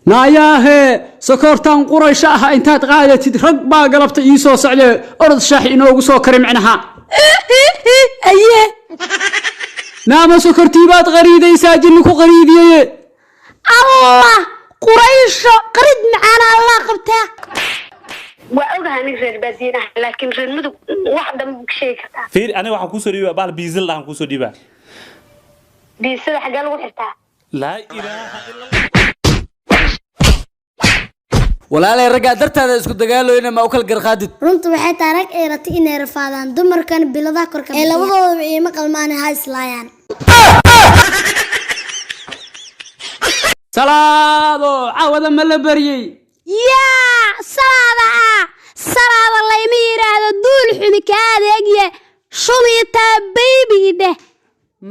ناياه سكرتان قريشها انت قاعدة رقبة قلبت يسوع سعله أرض شاحين وقصو كريم عنها أيه نعم سكرتي بات غريدة يساجنك غريدة الله قريش قريد معانا الله قبتها وأوجه نجري بدينا لكن جنود واحدة مكشيك فير أنا واحد كوسو ديبا بال بيزل لهم كوسو ديبا بيصير حاجة لو حتى لا إله إلا الله walaalay raga dartaada isku dagaalooyna ma u kala garqaadid runtu waxay tahay rag ay ratay inay rafaadaan dumarkan bilada korka ee labadooda ay ma qalmaan ha islaayaan salaado caawada ma la bariyay yaa salaada la imi yiraahdo duul xumi ka adeegye shumita baby dheh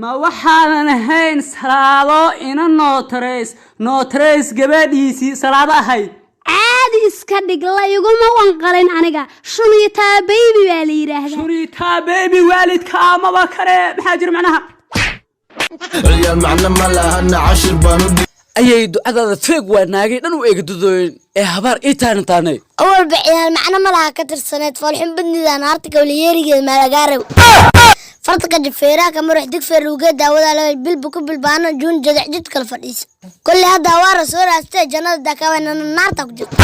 ma waxaanan ahayn salaado ina nootareys gabadhiisii salaado ahayd عادي اسكدق لا يقول ما وانقلين عنيقا شريطة بيبي والي يراهدا شريطة بيبي والدك ما بكره محاجر معناها ريال معنا ما لها 10 بانود ayay ducada feeg wanaagay dhan u eegdooyin ee habar itaan taanay awal bixiyaan macna ma laha ka tirsaneed falxin badnidaan artiga waliyeerigeed ma laga rab farta jafeeraa ka marax dig feeruga daawada la bilbu ku bilbaana juun jadac jid kala fadhiis kulli hada waara soo raastay jannada dakawana naarta ku jirta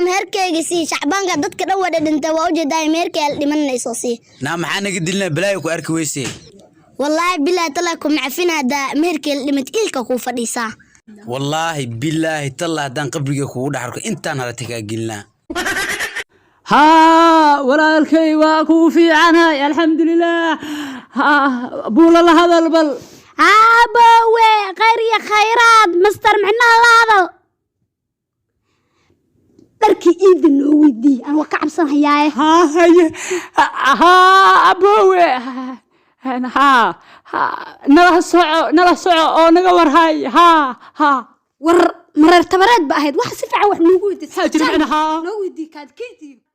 meherkayga si shacbaanka dadka dhan wada dhintay waa u jeedaa meherkay dhimanayso si na maxaa naga dilnaa balay ku arki weysay والله بالله تلاكم معفين هذا ميركل لمت إلك كوفا ديسا والله بالله تلا دان قبرك كو دحرك انت انا تكاجلنا ها ولا الكي واكو في عنا الحمد لله ها بول الله هذا البل عابوي غير يا خيرات مستر معنا هذا بركي إذن ودي أنا وكعب صنحياي ها أبوي ها نلا سعو أو نجور هاي ها مرر تبرد بقى هاد واحد سفعة واحد نوجود ساجر معنا ها نوجود كاد كيتي